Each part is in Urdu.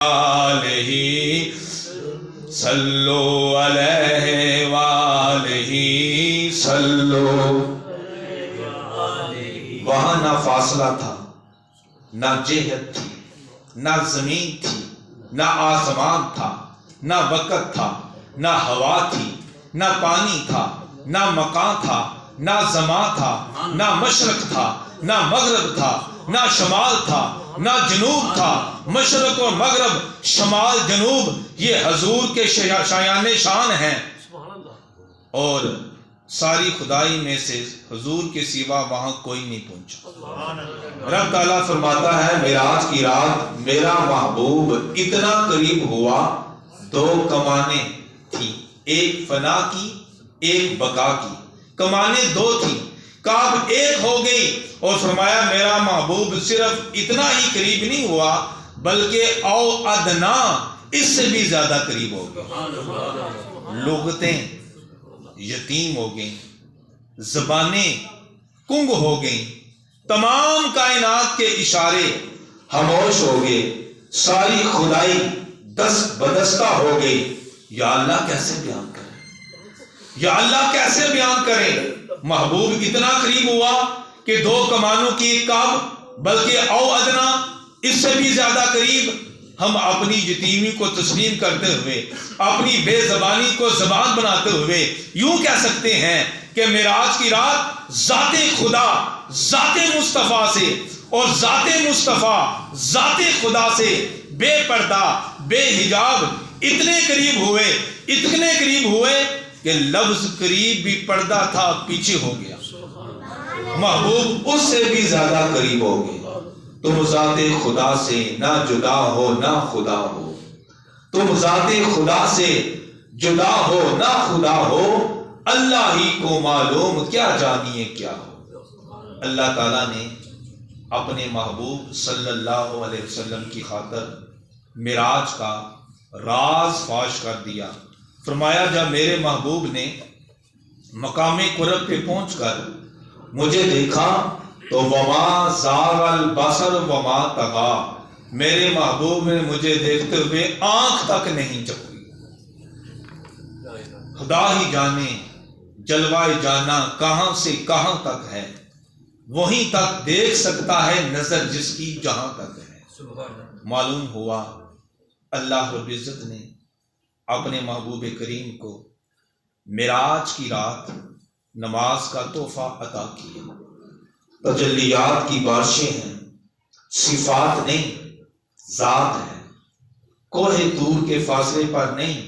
آلہ صلو علیہ وآلہ صلو. وہاں نہ فاصلہ تھا، نہ جہت تھی، نہ زمین تھی، نہ آسمان تھا، نہ وقت تھا، نہ ہوا تھی، نہ پانی تھا، نہ مکان تھا، نہ زمان تھا، نہ مشرق تھا، نہ مغرب تھا، نہ شمال تھا، نہ جنوب تھا. مشرق و مغرب، شمال جنوب، یہ حضور کے شایان شان ہیں. اور ساری خدائی میں سے حضور کے سوا وہاں کوئی نہیں پہنچا. رب تعالیٰ فرماتا ہے معراج کی رات میرا محبوب اتنا قریب ہوا، دو کمانیں تھی، ایک فنا کی ایک بقا کی. کمانیں دو تھی، کعب ایک ہو گئی. اور فرمایا میرا محبوب صرف اتنا ہی قریب نہیں ہوا بلکہ او ادنا، اس سے بھی زیادہ قریب ہو گئی. لغتیں یتیم ہو گئیں، زبانیں کنگ ہو گئیں، تمام کائنات کے اشارے خاموش ہو گئے، ساری خدائی دست بدستہ ہو گئی. یا اللہ کیسے بیان کریں، یا اللہ کیسے بیان کریں. محبوب اتنا قریب ہوا کہ دو کمانوں کی ایک کعب، بلکہ او ادنا، اس سے بھی زیادہ قریب. ہم اپنی یتیمی کو تسلیم کرتے ہوئے، اپنی بے زبانی کو زبان بناتے ہوئے یوں کہہ سکتے ہیں کہ معراج کی رات ذات خدا ذات مصطفیٰ سے اور ذات مصطفیٰ ذات خدا سے بے پردہ بے حجاب اتنے قریب ہوئے کہ لفظ قریب بھی پردہ تھا پیچھے ہو گیا. محبوب اس سے بھی زیادہ قریب ہو گئے. تم ذات خدا سے نہ جدا ہو نہ خدا ہو، تم ذات خدا سے جدا ہو نہ خدا ہو، اللہ ہی کو معلوم کیا جانیے کیا ہو. اللہ تعالیٰ نے اپنے محبوب صلی اللہ علیہ وسلم کی خاطر معراج کا راز فاش کر دیا. فرمایا جب میرے محبوب نے مقام قرب پہ پہنچ کر مجھے دیکھا تو وما زاغ البصر وما طغا، میرے محبوب نے مجھے دیکھتے ہوئے آنکھ تک نہیں جھپکی. خدا ہی جانے جلوہ جانا کہاں سے کہاں تک ہے، وہیں تک دیکھ سکتا ہے نظر جس کی جہاں تک ہے. معلوم ہوا اللہ رب العزت نے اپنے محبوب کریم کو معراج کی رات نماز کا تحفہ عطا کیا. تجلیات کی بارشیں ہیں، صفات نہیں ذات ہے. کوہ طور کے فاصلے پر نہیں،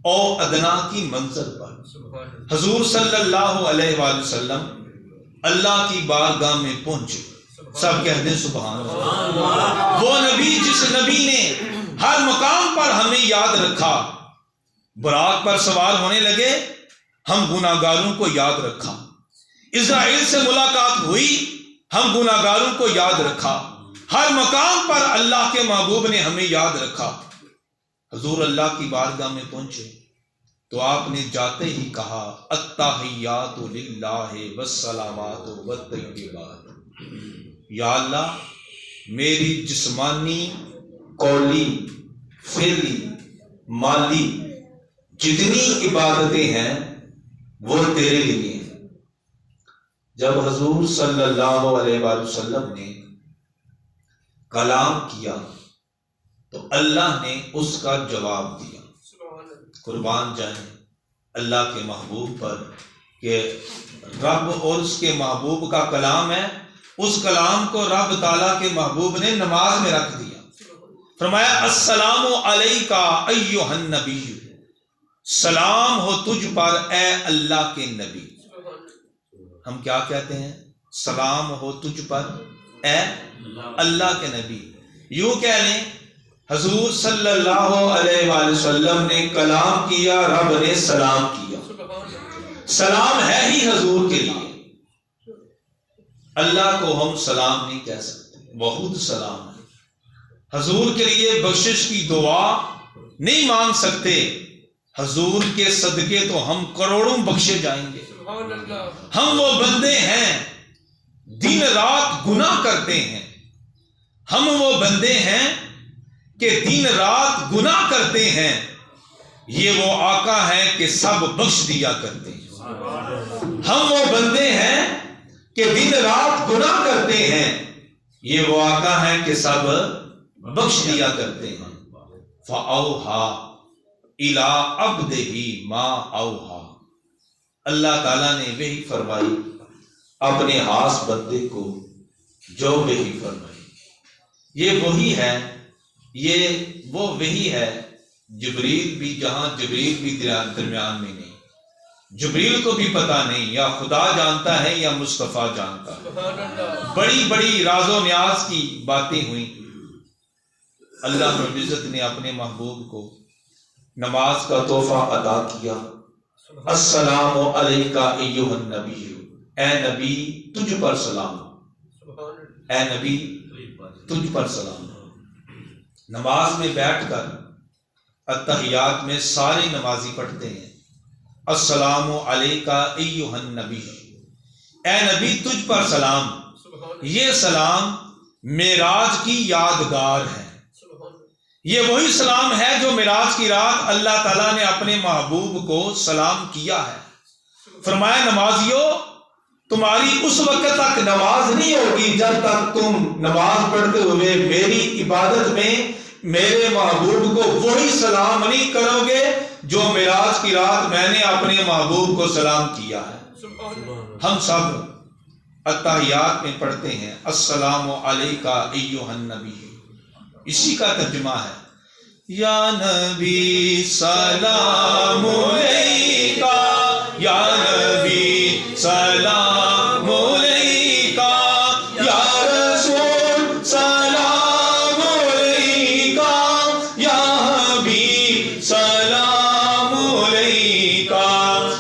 او ادنا کی منزل پر. حضور صلی اللہ علیہ وآلہ وسلم اللہ کی بارگاہ میں پہنچے. سب کہتے ہیں سبحان اللہ. وہ نبی جس نبی نے ہر مقام پر ہمیں یاد رکھا. براق پر سوار ہونے لگے، ہم گناہگاروں کو یاد رکھا. اسرائیل سے ملاقات ہوئی، ہم گناہگاروں کو یاد رکھا. ہر مقام پر اللہ کے محبوب نے ہمیں یاد رکھا. حضور اللہ کی بارگاہ میں پہنچے تو آپ نے جاتے ہی کہا التحیات للہ والسلامات والطیبات. یا اللہ میری جسمانی، قولی، فعلی، مالی جتنی عبادتیں ہیں وہ تیرے لیے ہیں. جب حضور صلی اللہ علیہ وآلہ وسلم نے کلام کیا تو اللہ نے اس کا جواب دیا. قربان جائیں اللہ کے محبوب پر کہ رب اور اس کے محبوب کا کلام ہے. اس کلام کو رب تعالیٰ کے محبوب نے نماز میں رکھ دیا. فرمایا السلام علیکہ ایھا النبی، سلام ہو تجھ پر اے اللہ کے نبی. ہم کیا کہتے ہیں؟ سلام ہو تجھ پر اے اللہ کے نبی. یوں کہہ لیں حضور صلی اللہ علیہ وآلہ وسلم نے کلام کیا، رب نے سلام کیا. سلام ہے ہی حضور کے لیے. اللہ کو ہم سلام نہیں کہہ سکتے، وہ خود سلام ہے. حضور کے لیے بخشش کی دعا نہیں مانگ سکتے. حضور کے صدقے تو ہم کروڑوں بخشے جائیں گے. ہم وہ بندے ہیں دن رات گناہ کرتے ہیں. ہم وہ بندے ہیں کہ دن رات گناہ کرتے ہیں، یہ وہ آقا ہیں کہ سب بخش دیا کرتے ہیں۔ ہم وہ بندے ہیں کہ دن رات گناہ کرتے ہیں، یہ وہ آقا ہیں کہ سب بخش دیا کرتے ہیں۔ فَأَوْحَا إِلَىٰ عَبْدِهِ مَا أَوْحَا، اللہ تعالیٰ نے وحی فرمائی اپنے خاص بندے کو جو وحی فرمائی۔ یہ وہی ہے، یہ وہ وحی ہے، جبریل بھی جہاں جبریل بھی درمیان میں نہیں، جبریل کو بھی پتہ نہیں، یا خدا جانتا ہے یا مصطفیٰ جانتا ہے۔ بڑی بڑی راز و نیاز کی باتیں ہوئیں۔ اللہ رب العزت نے اپنے محبوب کو نماز کا تحفہ عطا کیا۔ السلام علیکہ ایھا النبی، اے نبی تجھ پر سلام، اے نبی تجھ پر سلام۔ نماز میں بیٹھ کر اتحیات میں سارے نمازی پڑھتے ہیں السلام علیکہ ایھا النبی، اے نبی تجھ پر سلام۔ یہ سلام معراج کی یادگار ہے، یہ وہی سلام ہے جو معراج کی رات اللہ تعالیٰ نے اپنے محبوب کو سلام کیا ہے۔ فرمایا نمازیو، تمہاری اس وقت تک نماز نہیں ہوگی جب تک تم نماز پڑھتے ہوئے میری عبادت میں میرے محبوب کو وہی سلام نہیں کرو گے جو معراج کی رات میں نے اپنے محبوب کو سلام کیا ہے۔ ہم سب اتحیات میں پڑھتے ہیں السلام علیکہ ایھا النبی، اسی کا ترجمہ ہے یا نبی سلام علیکہ، یا نبی سلام علیکہ، یا رسول سلام علیکہ، یا حبیب سلام علیکہ،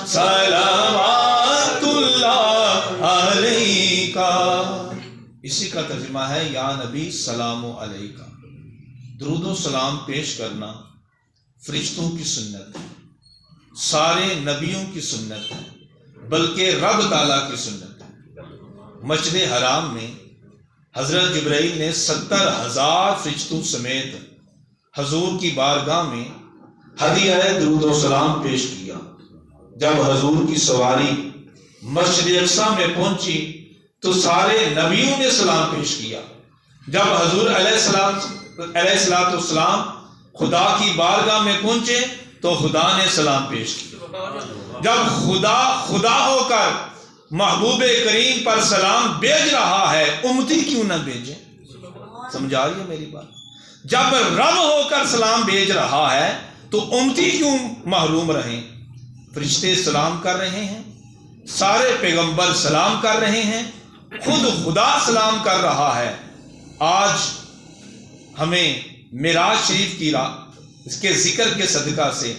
صلوات اللہ علیکہ۔ اسی کا ترجمہ ہے یا نبی سلام علیکہ۔ درود و سلام پیش کرنا فرشتوں کی سنت ہے، سارے نبیوں کی سنت ہے، بلکہ رب تعالیٰ کی سنت ہے۔ مسجد حرام میں حضرت جبرائیل نے 70,000 فرشتوں سمیت حضور کی بارگاہ میں ہدیہ درود و سلام پیش کیا۔ جب حضور کی سواری مسجد اقصیٰ میں پہنچی تو سارے نبیوں نے سلام پیش کیا۔ جب حضور علیہ السلام خدا کی بارگاہ میں پہنچے تو خدا نے سلام پیش کیا۔ جب خدا ہو کر محبوب کریم پر سلام بھیج رہا ہے، امتی کیوں نہ بھیجے؟ سمجھا رہی ہے میری بات؟ جب رب ہو کر سلام بھیج رہا ہے تو امتی کیوں محروم رہیں؟ فرشتے سلام کر رہے ہیں، سارے پیغمبر سلام کر رہے ہیں، خود خدا سلام کر رہا ہے۔ آج ہمیں معراج شریف کی رات اس کے ذکر کے صدقہ سے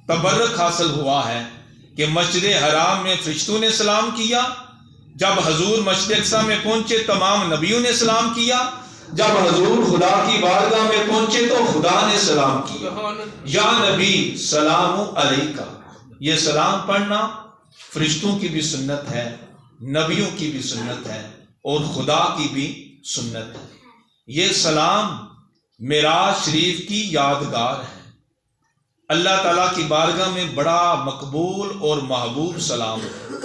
تبرک حاصل ہوا ہے کہ مسجد حرام میں فرشتوں نے سلام کیا، جب حضور مسجد اقصیٰ میں پہنچے تمام نبیوں نے سلام کیا، جب حضور خدا کی بارگاہ میں پہنچے تو خدا نے سلام کیا۔ یا نبی سلام علیکہ، یہ سلام پڑھنا فرشتوں کی بھی سنت ہے، نبیوں کی بھی سنت ہے اور خدا کی بھی سنت ہے۔ یہ سلام معراج شریف کی یادگار ہے، اللہ تعالیٰ کی بارگاہ میں بڑا مقبول اور محبوب سلام ہے۔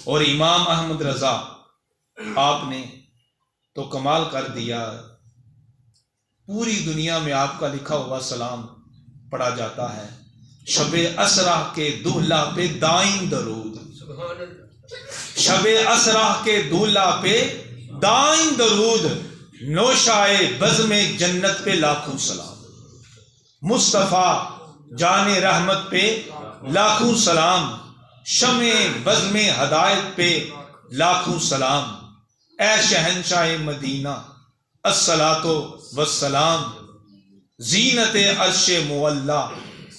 اور امام احمد رضا آپ نے تو کمال کر دیا، پوری دنیا میں آپ کا لکھا ہوا سلام پڑھا جاتا ہے۔ شب اسرا کے دولہا پہ دائم درود، شب اسرا کے دولہا پہ دائم درود، نوشائے بزم جنت پہ لاکھوں سلام، مصطفیٰ جان رحمت پہ لاکھوں سلام، شمع بزم ہدایت پہ لاکھوں سلام، اے شہنشاہ مدینہ الصلاۃ والسلام، زینت عرش مولا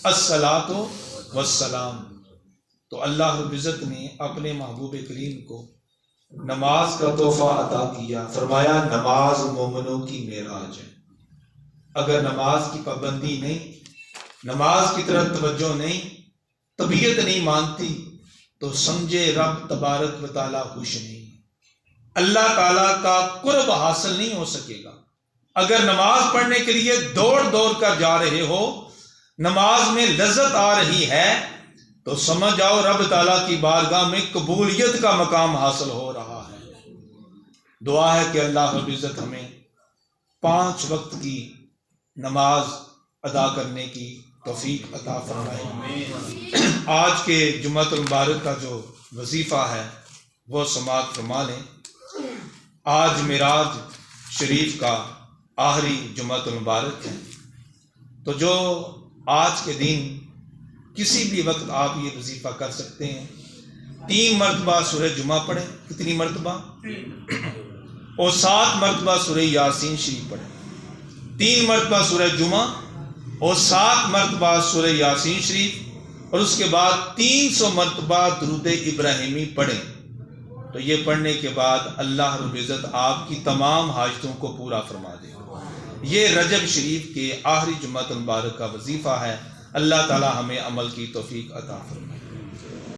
الصلاۃ والسلام۔ تو اللہ رب العزت نے اپنے محبوب کریم کو نماز کا تحفہ عطا کیا، فرمایا نماز مومنوں کی معراج ہے۔ اگر نماز کی پابندی نہیں، نماز کی طرف توجہ نہیں، طبیعت نہیں مانتی تو سمجھے رب تبارک و تعالیٰ خوش نہیں، اللہ تعالیٰ کا قرب حاصل نہیں ہو سکے گا۔ اگر نماز پڑھنے کے لیے دوڑ دوڑ کر جا رہے ہو، نماز میں لذت آ رہی ہے، تو سمجھ جاؤ رب تعالیٰ کی بارگاہ میں قبولیت کا مقام حاصل ہو رہا ہے۔ دعا ہے کہ اللہ رب العزت ہمیں 5 وقت کی نماز ادا کرنے کی توفیق عطا فرمائے۔ آج کے جمعۃ المبارک کا جو وظیفہ ہے وہ سماعت فرما لیں۔ آج معراج شریف کا آخری جمعۃ المبارک ہے، تو جو آج کے دن کسی بھی وقت آپ یہ وظیفہ کر سکتے ہیں۔ 3 مرتبہ سورہ جمعہ پڑھیں، کتنی مرتبہ؟ اور 7 مرتبہ سورہ یاسین شریف پڑھیں۔ 3 مرتبہ سورہ جمعہ اور 7 مرتبہ سورہ یاسین شریف، اور اس کے بعد 300 مرتبہ درود ابراہیمی پڑھیں۔ تو یہ پڑھنے کے بعد اللہ رب العزت آپ کی تمام حاجتوں کو پورا فرما دے گا۔ یہ رجب شریف کے آخری جمعۃ المبارک کا وظیفہ ہے۔ اللہ تعالی ہمیں عمل کی توفیق عطا فرمائے۔